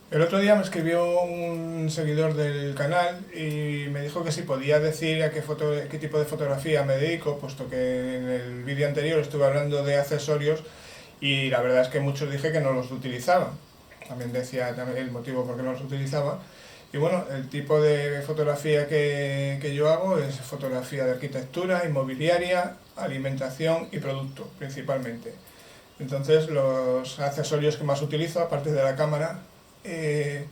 El otro día me escribió un seguidor del canal y me dijo que si podía decir a qué tipo de fotografía me dedico, puesto que en el vídeo anterior estuve hablando de accesorios y la verdad es que muchos dije que no los utilizaba. También decía el motivo por qué no los utilizaba. Y bueno, el tipo de fotografía que yo hago es fotografía de arquitectura, inmobiliaria, alimentación y producto, principalmente. Entonces los accesorios que más utilizo, aparte de la cámara, eh,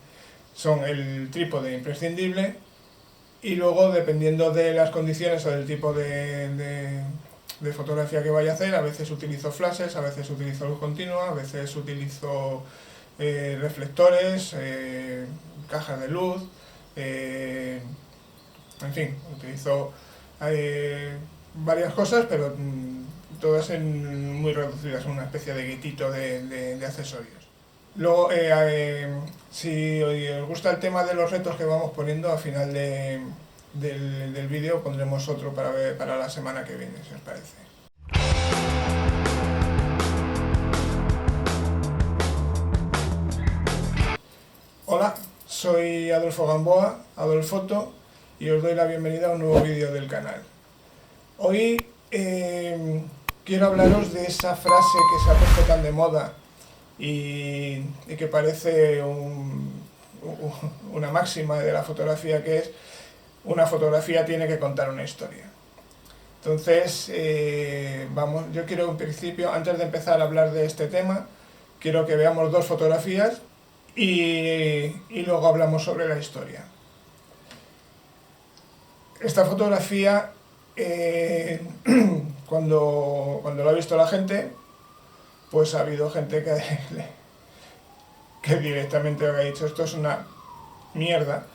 son el trípode imprescindible y luego, dependiendo de las condiciones o del tipo de fotografía que vaya a hacer, a veces utilizo flashes, a veces utilizo luz continua, a veces utilizo reflectores, cajas de luz, eh, en fin, utilizo varias cosas, pero todas muy reducidas, una especie de guetito de accesorios. Luego, si os gusta el tema de los retos que vamos poniendo, al final del vídeo pondremos otro para la semana que viene, si os parece. Hola, soy Adolfo Gamboa, Adolfoto, y os doy la bienvenida a un nuevo vídeo del canal. Hoy quiero hablaros de esa frase que se ha puesto tan de moda y que parece una máxima de la fotografía, que es: una fotografía tiene que contar una historia. Entonces, vamos, yo quiero en principio, antes de empezar a hablar de este tema, quiero que veamos dos fotografías y luego hablamos sobre la historia. Esta fotografía, cuando lo ha visto la gente, pues ha habido gente que directamente ha dicho: esto es una mierda,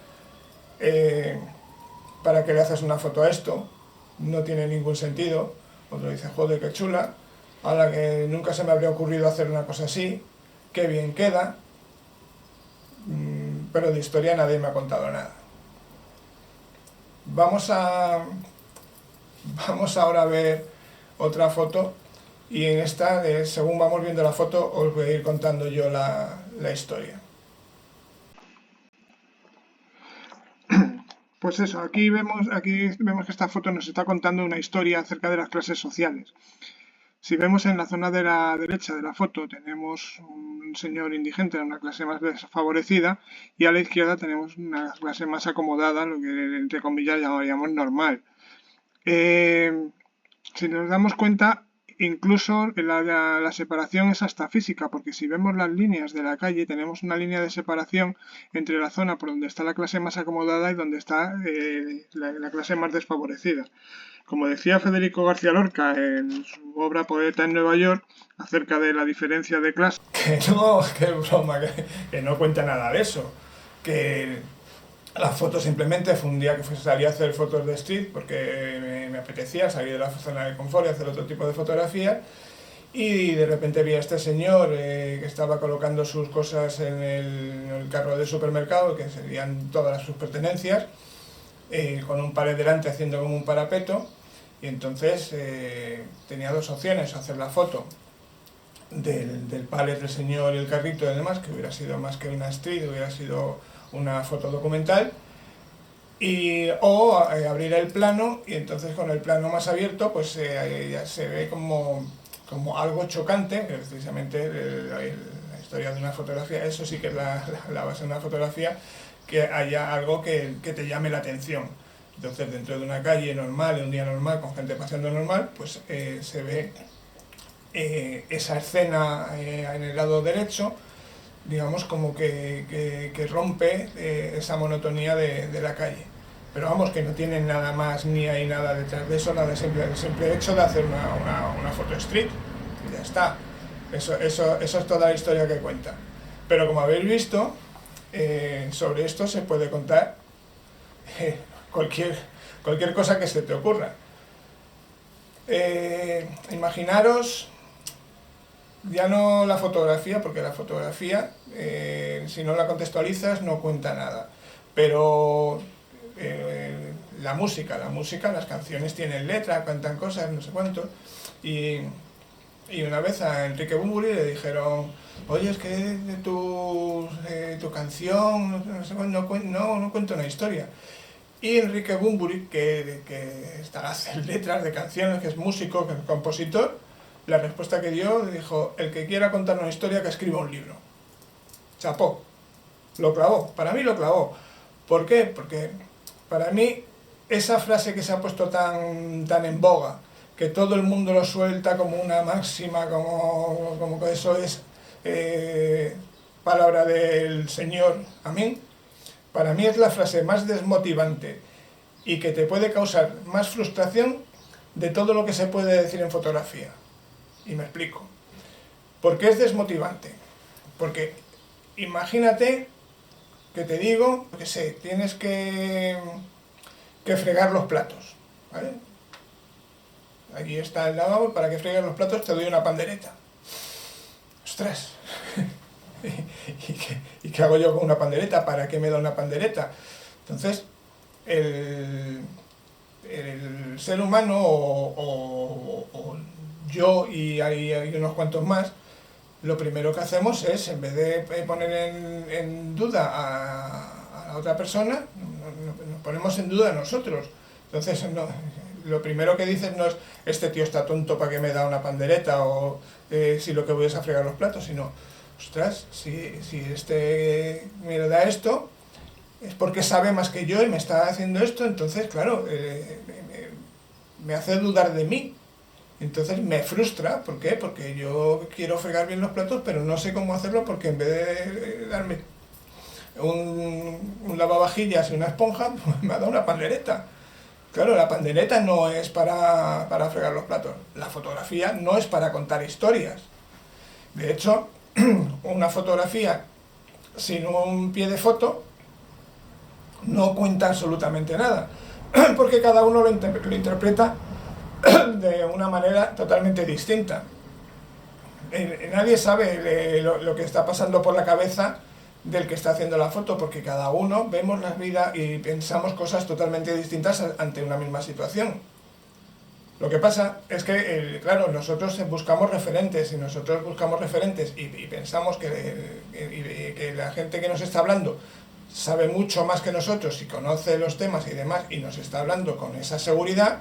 ¿para qué le haces una foto a esto? No tiene ningún sentido. Otro dice: joder, qué chula, a la que nunca se me habría ocurrido hacer una cosa así, qué bien queda, pero de historia nadie me ha contado nada. Vamos a Vamos ahora a ver otra foto, y en esta, según vamos viendo la foto, os voy a ir contando yo la historia. Pues eso, aquí vemos que esta foto nos está contando una historia acerca de las clases sociales. Si vemos en la zona de la derecha de la foto, tenemos un señor indigente de una clase más desfavorecida, y a la izquierda tenemos una clase más acomodada, lo que entre comillas llamaríamos normal. Si nos damos cuenta, incluso la separación es hasta física, porque si vemos las líneas de la calle, tenemos una línea de separación entre la zona por donde está la clase más acomodada y donde está la clase más desfavorecida. Como decía Federico García Lorca en su obra Poeta en Nueva York, acerca de la diferencia de clase, que broma, que no cuenta nada de eso, que la foto simplemente fue un día que salí a hacer fotos de street porque me apetecía salir de la zona de confort y hacer otro tipo de fotografías, y de repente vi a este señor que estaba colocando sus cosas en el carro del supermercado, que serían todas sus pertenencias, con un pared delante haciendo como un parapeto. Y entonces tenía dos opciones: hacer la foto del pallet del señor y el carrito y demás, que hubiera sido más que una street, hubiera sido una foto documental, o abrir el plano, y entonces con el plano más abierto pues ya se ve como algo chocante, que precisamente la historia de una fotografía, eso sí que es la base de una fotografía, que haya algo que te llame la atención. Entonces, dentro de una calle normal, en un día normal, con gente paseando normal, pues se ve esa escena en el lado derecho, digamos, como que rompe esa monotonía de la calle. Pero vamos, que no tiene nada más ni hay nada detrás de eso, nada, el simple hecho de hacer una foto street, y ya está. Eso es toda la historia que cuenta. Pero como habéis visto, sobre esto se puede contar eh, cualquier cosa que se te ocurra. Imaginaros ya no la fotografía, porque la fotografía, si no la contextualizas, no cuenta nada. Pero la música, las canciones tienen letra, cuentan cosas, no sé cuánto. Y una vez a Enrique Bunbury le dijeron: oye, es que tu puesto canción, no cuento una historia. Y Enrique Bunbury, que está a hacer letras de canciones, que es músico, que es compositor, la respuesta que dio, dijo: el que quiera contar una historia, que escriba un libro. Chapó. Lo clavó. Para mí lo clavó. ¿Por qué? Porque para mí esa frase que se ha puesto tan en boga, que todo el mundo lo suelta como una máxima, como que eso es palabra del Señor, amén, para mí es la frase más desmotivante y que te puede causar más frustración de todo lo que se puede decir en fotografía. Y me explico. ¿Por qué es desmotivante? Porque imagínate que te digo, que sé, tienes que fregar los platos, ¿vale? Aquí está el lavabo, para que fregues los platos te doy una pandereta. ¡Ostras! ¿Y qué hago yo con una pandereta? ¿Para qué me da una pandereta? Entonces, el ser humano, o yo y hay unos cuantos más, lo primero que hacemos es, en vez de poner en duda a la otra persona, nos ponemos en duda a nosotros. Entonces, lo primero que dices no es: este tío está tonto, ¿para qué me da una pandereta? O si lo que voy es a fregar los platos, sino: ostras, si este me da esto, es porque sabe más que yo y me está haciendo esto. Entonces, claro, me hace dudar de mí. Entonces me frustra. ¿Por qué? Porque yo quiero fregar bien los platos, pero no sé cómo hacerlo, porque en vez de darme un lavavajillas y una esponja, pues me ha dado una pandereta. Claro, la pandereta no es para fregar los platos. La fotografía no es para contar historias. De hecho, una fotografía sin un pie de foto no cuenta absolutamente nada, porque cada uno lo interpreta de una manera totalmente distinta. Nadie sabe lo que está pasando por la cabeza del que está haciendo la foto, porque cada uno vemos la vida y pensamos cosas totalmente distintas ante una misma situación. Lo que pasa es que, claro, nosotros buscamos referentes, y pensamos que la gente que nos está hablando sabe mucho más que nosotros y conoce los temas y demás, y nos está hablando con esa seguridad.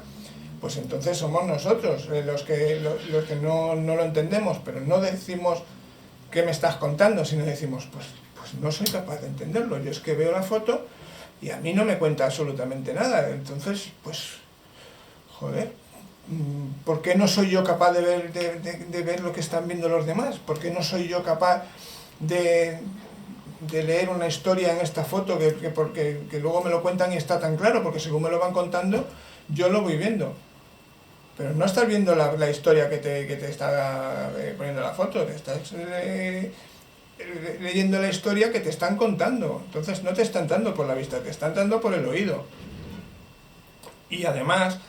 Pues entonces somos nosotros los que no lo entendemos, pero no decimos ¿qué me estás contando?, sino decimos pues no soy capaz de entenderlo. Yo es que veo la foto y a mí no me cuenta absolutamente nada. Entonces, pues, joder, ¿por qué no soy yo capaz de ver lo que están viendo los demás? ¿Por qué no soy yo capaz de leer una historia en esta foto que luego me lo cuentan y está tan claro? Porque según me lo van contando, yo lo voy viendo. Pero no estás viendo la historia que te está poniendo la foto, te estás leyendo la historia que te están contando. Entonces no te están dando por la vista, te están dando por el oído. Y además,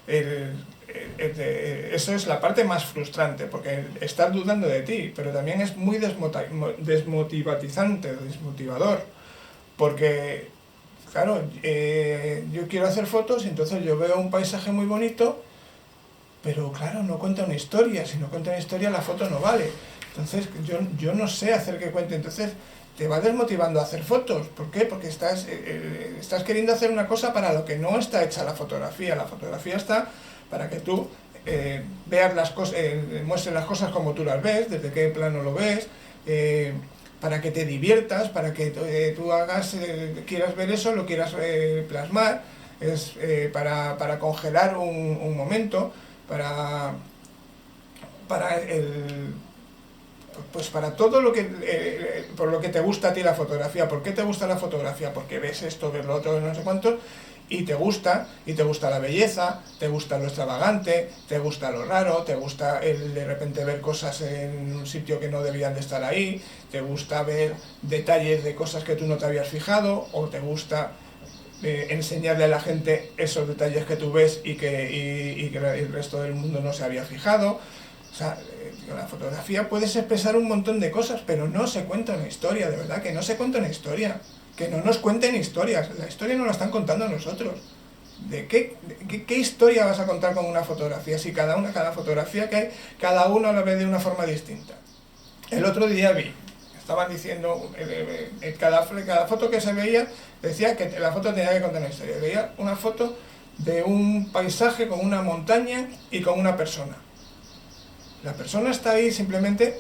eso es la parte más frustrante, porque estás dudando de ti, pero también es muy desmotivador, porque, claro, yo quiero hacer fotos y entonces yo veo un paisaje muy bonito, pero claro, no cuenta una historia. Si no cuenta una historia, la foto no vale. Entonces yo no sé hacer que cuente. Entonces te va desmotivando a hacer fotos. ¿Por qué? Porque estás queriendo hacer una cosa para lo que no está hecha la fotografía. La fotografía está para que tú veas las cosas, muestres las cosas como tú las ves, desde qué plano lo ves, para que te diviertas, para que tú quieras ver eso, lo quieras plasmar, es para congelar un momento, para todo lo que por lo que te gusta a ti la fotografía. ¿Por qué te gusta la fotografía? Porque ves esto, ves lo otro, no sé cuánto, y te gusta la belleza, te gusta lo extravagante, te gusta lo raro, te gusta de repente ver cosas en un sitio que no debían de estar ahí, te gusta ver detalles de cosas que tú no te habías fijado, o te gusta enseñarle a la gente esos detalles que tú ves y que el resto del mundo no se había fijado. O sea, con la fotografía puedes expresar un montón de cosas, pero no se cuenta una historia, de verdad, que no se cuenta una historia. Que no nos cuenten historias. La historia nos la están contando nosotros. ¿De qué historia vas a contar con una fotografía? Si cada fotografía que hay, cada uno la ve de una forma distinta. El otro día estaban diciendo, cada foto que se veía decía que la foto tenía que contar una historia. Veía una foto de un paisaje con una montaña y con una persona. La persona está ahí simplemente,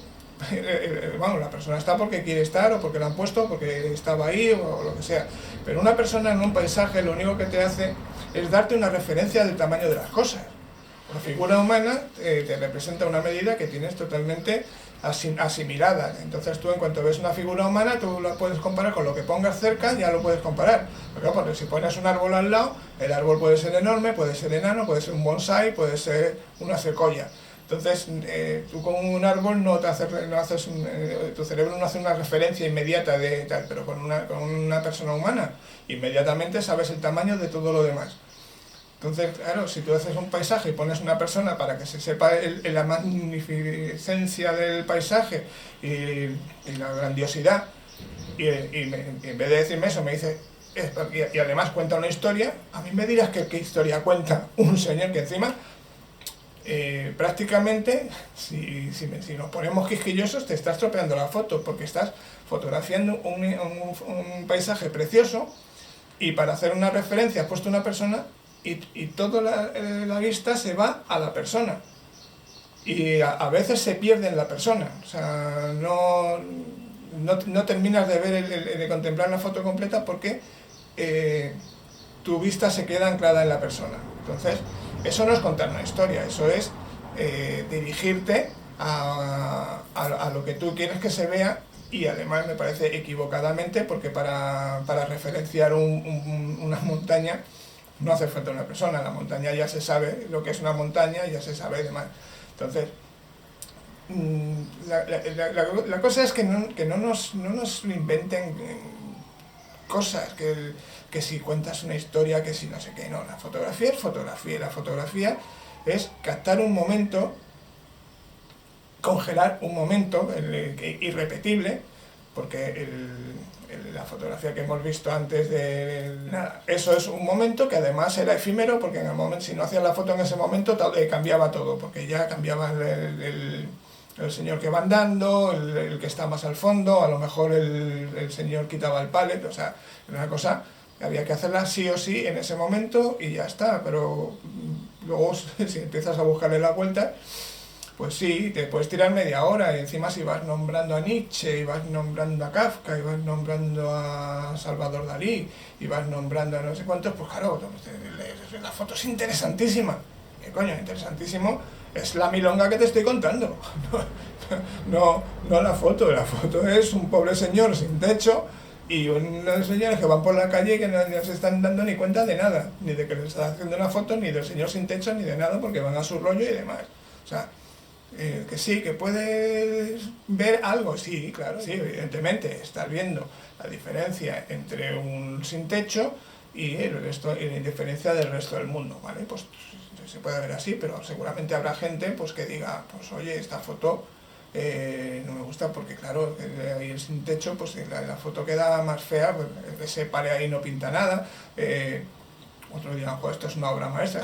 bueno, la persona está porque quiere estar o porque la han puesto, porque estaba ahí o lo que sea. Pero una persona en un paisaje lo único que te hace es darte una referencia del tamaño de las cosas. La figura humana te representa una medida que tienes totalmente asimilada. Entonces tú, en cuanto ves una figura humana, tú la puedes comparar con lo que pongas cerca, ya lo puedes comparar. Porque si pones un árbol al lado, el árbol puede ser enorme, puede ser enano, puede ser un bonsái, puede ser una secoya. Entonces tú con un árbol tu cerebro no hace una referencia inmediata de tal, pero con una persona humana inmediatamente sabes el tamaño de todo lo demás. Entonces, claro, si tú haces un paisaje y pones una persona para que se sepa la magnificencia del paisaje y la grandiosidad, y en vez de decirme eso me dice, y además cuenta una historia, a mí me dirás qué historia cuenta un señor que encima, prácticamente, si nos ponemos quisquillosos, te estás estropeando la foto, porque estás fotografiando un paisaje precioso y para hacer una referencia has puesto una persona y toda la vista se va a la persona y a veces se pierde en la persona, o sea, no terminas de ver, de contemplar la foto completa porque tu vista se queda anclada en la persona. Entonces, eso no es contar una historia, eso es dirigirte a lo que tú quieres que se vea, y además me parece equivocadamente, porque para referenciar una montaña no hace falta una persona, la montaña ya se sabe lo que es una montaña, ya se sabe demás. Entonces, la cosa es que no nos lo inventen cosas, que si cuentas una historia, que si no sé qué, no, la fotografía es fotografía, y la fotografía es captar un momento, congelar un momento irrepetible, porque la fotografía que hemos visto antes eso es un momento que además era efímero, porque en el momento, si no hacías la foto en ese momento, cambiaba todo, porque ya cambiaba el señor que va andando, el que está más al fondo, a lo mejor el señor quitaba el pallet, o sea, era una cosa que había que hacerla sí o sí en ese momento y ya está, pero luego si empiezas a buscarle la vuelta, pues sí, te puedes tirar media hora, y encima si vas nombrando a Nietzsche, y vas nombrando a Kafka, y vas nombrando a Salvador Dalí, y vas nombrando a no sé cuántos, pues claro, la foto es interesantísima. ¿Qué coño? Interesantísimo es la milonga que te estoy contando. No la foto es un pobre señor sin techo y unos señores que van por la calle y que no se están dando ni cuenta de nada, ni de que les está haciendo una foto, ni del señor sin techo, ni de nada, porque van a su rollo y demás. O sea, que sí, que puedes ver algo, sí, claro, sí, evidentemente, estás viendo la diferencia entre un sin techo y la indiferencia del resto del mundo, ¿vale? Pues se puede ver así, pero seguramente habrá gente pues que diga, pues oye, esta foto no me gusta porque claro, ahí el sin techo, pues la foto queda más fea, pues, ese pare ahí no pinta nada, otros dirán, pues esto es una obra maestra,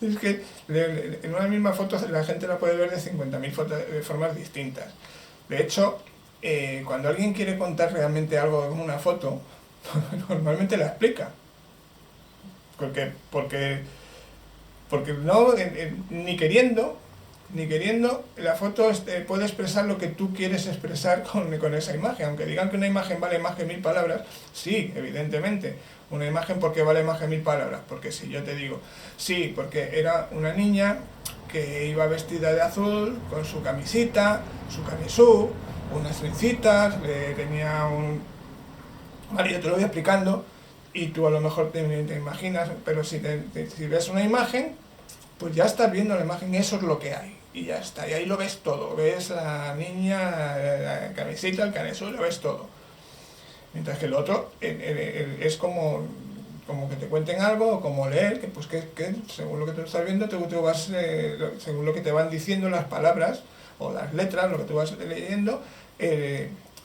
es que en una misma foto la gente la puede ver de 50.000 formas distintas. De hecho, cuando alguien quiere contar realmente algo en una foto, normalmente la explica. Porque no, ni queriendo, la foto puede expresar lo que tú quieres expresar con esa imagen. Aunque digan que una imagen vale más que 1000 palabras, sí, evidentemente. Una imagen, ¿por qué vale más que 1000 palabras? Porque si yo te digo, sí, porque era una niña que iba vestida de azul, con su camisita, su camisú, unas trencitas, tenía un... Vale, yo te lo voy explicando y tú a lo mejor te imaginas, pero si ves una imagen, pues ya estás viendo la imagen, eso es lo que hay. Y ya está, y ahí lo ves todo, ves a la niña, la camiseta, el canesú, lo ves todo. Mientras que el otro es como que te cuenten algo, o como leer, que según lo que tú estás viendo, tú vas, según lo que te van diciendo las palabras, o las letras, lo que tú vas leyendo,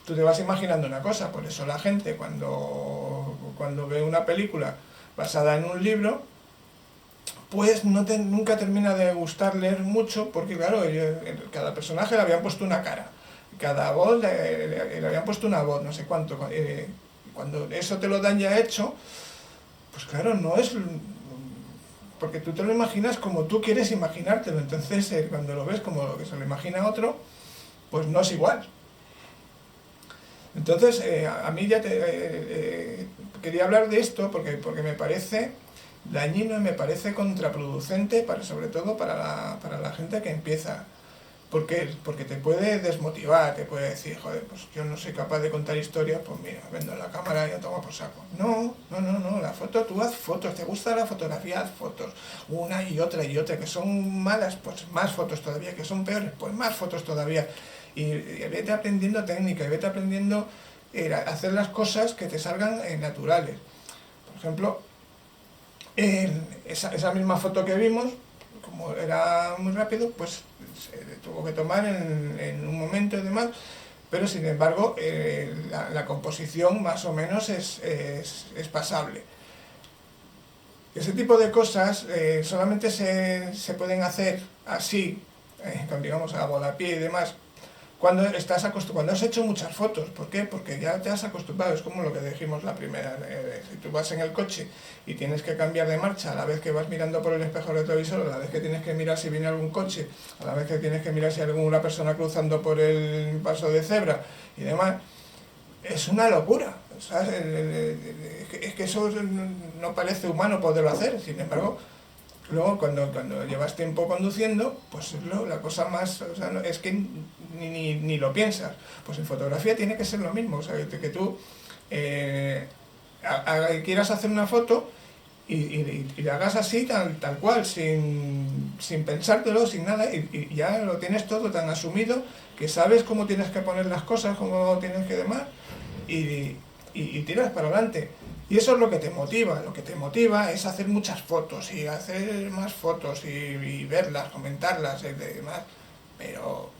tú te vas imaginando una cosa. Por eso la gente cuando ve una película basada en un libro, pues nunca termina de gustar leer mucho, porque claro, cada personaje le habían puesto una cara. cada voz le habían puesto una voz, no sé cuánto. Cuando eso te lo dan ya hecho, pues claro, no es... Porque tú te lo imaginas como tú quieres imaginártelo, entonces cuando lo ves como lo que se lo imagina otro, pues no es igual. Entonces, a mí ya quería hablar de esto porque me parece dañino y me parece contraproducente, sobre todo para la gente que empieza. ¿Por qué? Porque te puede desmotivar, te puede decir, joder, pues yo no soy capaz de contar historias, pues mira, vendo la cámara y ya tomo por saco. No, la foto, tú haz fotos, te gusta la fotografía, haz fotos, una y otra, que son malas, pues más fotos todavía, que son peores, pues más fotos todavía. Y vete aprendiendo técnica, y vete aprendiendo a hacer las cosas que te salgan naturales. Por ejemplo, esa misma foto que vimos, como era muy rápido, pues se tuvo que tomar en un momento y demás, pero sin embargo la composición más o menos es pasable. Ese tipo de cosas solamente se pueden hacer así, digamos a volapié y demás, cuando has hecho muchas fotos. ¿Por qué? Porque ya te has acostumbrado. Es como lo que dijimos la primera vez. Si tú vas en el coche y tienes que cambiar de marcha a la vez que vas mirando por el espejo retrovisor, a la vez que tienes que mirar si viene algún coche, a la vez que tienes que mirar si hay alguna persona cruzando por el paso de cebra y demás, es una locura. ¿Sabes? Es que eso no parece humano poderlo hacer. Sin embargo, luego cuando llevas tiempo conduciendo, pues es la cosa más, o sea, es que ni lo piensas. Pues en fotografía tiene que ser lo mismo, o sea, que tú quieras hacer una foto y la hagas así, tal cual, sin pensártelo, sin nada, y ya lo tienes todo tan asumido que sabes cómo tienes que poner las cosas, cómo tienes que demás, y tiras para adelante. Y eso es lo que te motiva es hacer muchas fotos y hacer más fotos y verlas, comentarlas y demás, pero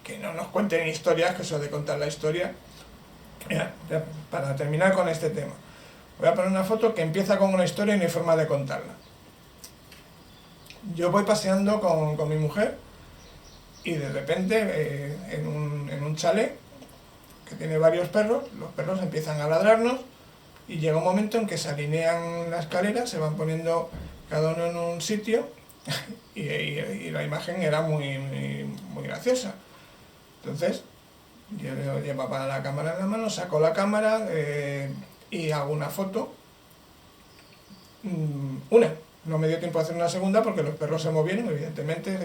que no nos cuenten historias, que eso de contar la historia. Mira, para terminar con este tema, voy a poner una foto que empieza con una historia y no hay forma de contarla. Yo voy paseando con mi mujer y de repente en un chalet que tiene varios perros, los perros empiezan a ladrarnos. Y llega un momento en que se alinean las escaleras, se van poniendo cada uno en un sitio y la imagen era muy graciosa. Entonces, yo llevaba la cámara en la mano, saco la cámara y hago una foto. No me dio tiempo a hacer una segunda porque los perros se movieron, evidentemente.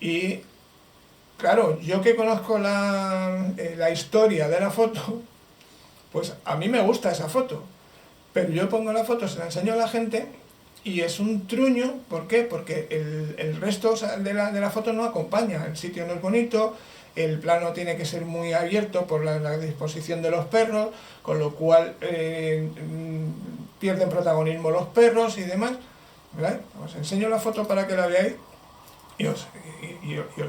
Y claro, yo que conozco la historia de la foto, pues a mí me gusta esa foto, pero yo pongo la foto, se la enseño a la gente y es un truño. ¿Por qué? Porque el resto de la foto no acompaña, el sitio no es bonito, el plano tiene que ser muy abierto por la disposición de los perros, con lo cual pierden protagonismo los perros y demás, ¿verdad? Os enseño la foto para que la veáis y os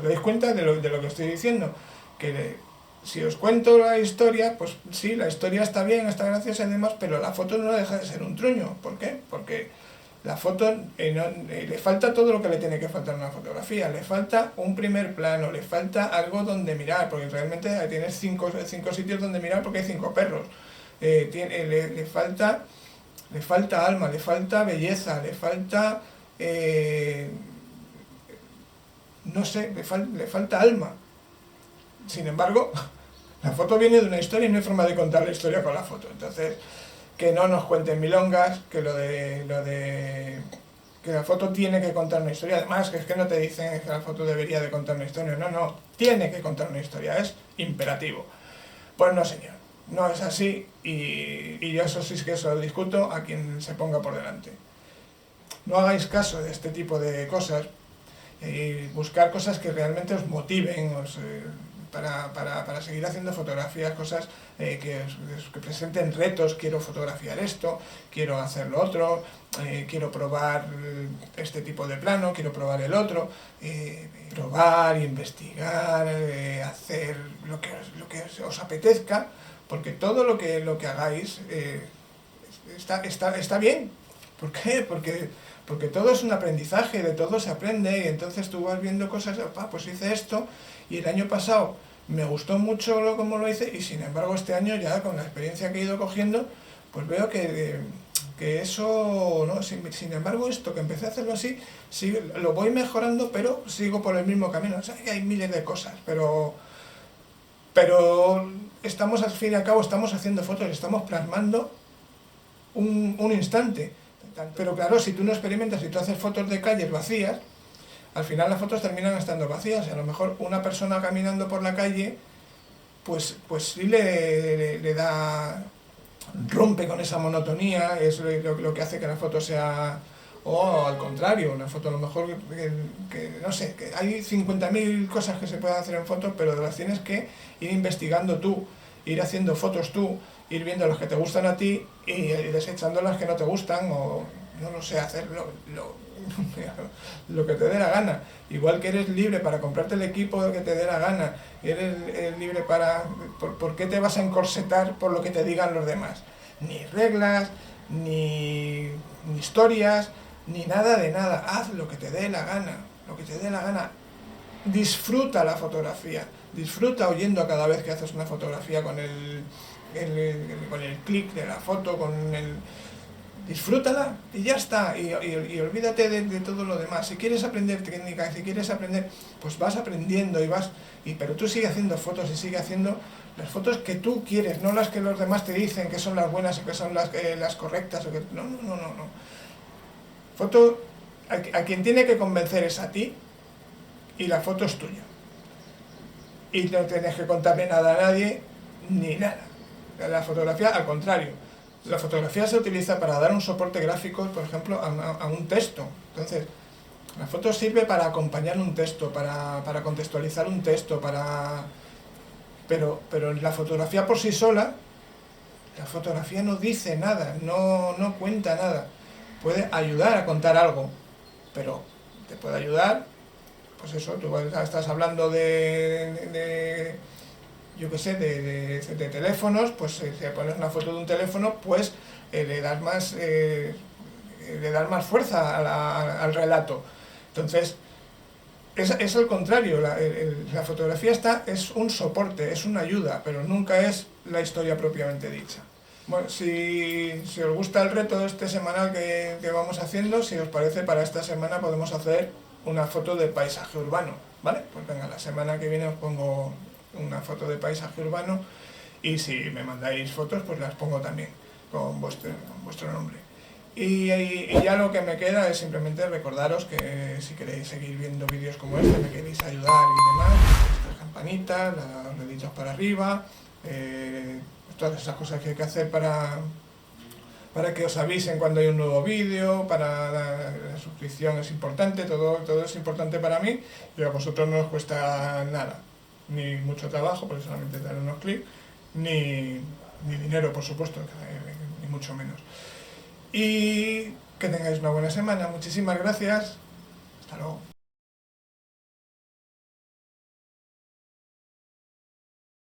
dais cuenta de lo que estoy diciendo, que si os cuento la historia, pues sí, la historia está bien, está graciosa y demás, pero la foto no deja de ser un truño. ¿Por qué? Porque la foto le falta todo lo que le tiene que faltar a una fotografía. Le falta un primer plano, le falta algo donde mirar, porque realmente tienes cinco sitios donde mirar porque hay 5 perros. Le falta alma, le falta belleza, le falta... no sé, le falta alma. Sin embargo, la foto viene de una historia y no hay forma de contar la historia con la foto. Entonces, que no nos cuenten milongas, que que la foto tiene que contar una historia. Además, que es que no te dicen que la foto debería de contar una historia. No, tiene que contar una historia, es imperativo. Pues no, señor, no es así y yo eso sí que eso lo discuto a quien se ponga por delante. No hagáis caso de este tipo de cosas y buscar cosas que realmente os motiven, para seguir haciendo fotografías, cosas que presenten retos. Quiero fotografiar esto, quiero hacer lo otro, quiero probar este tipo de plano, quiero probar el otro, probar, investigar, hacer lo que os apetezca, porque todo lo que hagáis está bien. ¿Por qué? Porque todo es un aprendizaje, de todo se aprende, y entonces tú vas viendo cosas, pues hice esto, y el año pasado me gustó mucho como lo hice y sin embargo este año ya con la experiencia que he ido cogiendo, pues veo que eso, ¿no? Sin embargo esto que empecé a hacerlo así, sí, lo voy mejorando, pero sigo por el mismo camino. O sea, hay miles de cosas, pero estamos al fin y al cabo, estamos haciendo fotos, estamos plasmando un instante. Pero claro, si tú no experimentas, si tú haces fotos de calles vacías, al final las fotos terminan estando vacías. Y a lo mejor una persona caminando por la calle, pues sí le da, rompe con esa monotonía, es lo que hace que la foto sea, o al contrario, una foto a lo mejor no sé, que hay 50.000 cosas que se pueden hacer en fotos, pero las tienes que ir investigando tú, ir haciendo fotos tú, ir viendo las que te gustan a ti y desechando las que no te gustan, o no lo sé, hacer lo que te dé la gana. Igual que eres libre para comprarte el equipo que te dé la gana, eres libre para... ¿Por qué te vas a encorsetar por lo que te digan los demás? Ni reglas, ni historias, ni nada de nada. Haz lo que te dé la gana, lo que te dé la gana. Disfruta la fotografía, disfruta oyendo cada vez que haces una fotografía con el clic de la foto, disfrútala y ya está, y olvídate de todo lo demás. Si quieres aprender técnica, si quieres aprender, pues vas aprendiendo pero tú sigue haciendo fotos y sigue haciendo las fotos que tú quieres, no las que los demás te dicen que son las buenas o que son las correctas. No. Foto, a quien tiene que convencer es a ti, y la foto es tuya. Y no tienes que contarle nada a nadie, ni nada. La fotografía, al contrario, la fotografía se utiliza para dar un soporte gráfico, por ejemplo, a un texto. Entonces, la foto sirve para acompañar un texto, para contextualizar un texto, pero la fotografía por sí sola, la fotografía no dice nada, no cuenta nada. Puede ayudar a contar algo, pero te puede ayudar, pues eso, tú estás hablando yo qué sé, de teléfonos, pues si pones una foto de un teléfono, pues le das más fuerza al relato. Entonces, es al contrario, la fotografía es un soporte, es una ayuda, pero nunca es la historia propiamente dicha. Bueno, si os gusta el reto semanal que vamos haciendo, si os parece, para esta semana podemos hacer una foto de paisaje urbano, ¿vale? Pues venga, la semana que viene os pongo una foto de paisaje urbano y si me mandáis fotos, pues las pongo también con vuestro nombre. Y ya lo que me queda es simplemente recordaros que si queréis seguir viendo vídeos como este, me queréis ayudar y demás, las campanitas, los deditos para arriba, todas esas cosas que hay que hacer para que os avisen cuando hay un nuevo vídeo, para la suscripción es importante, todo es importante para mí, y a vosotros no os cuesta nada, ni mucho trabajo, porque solamente darle unos clics, ni dinero, por supuesto, ni mucho menos. Y que tengáis una buena semana. Muchísimas gracias. Hasta luego.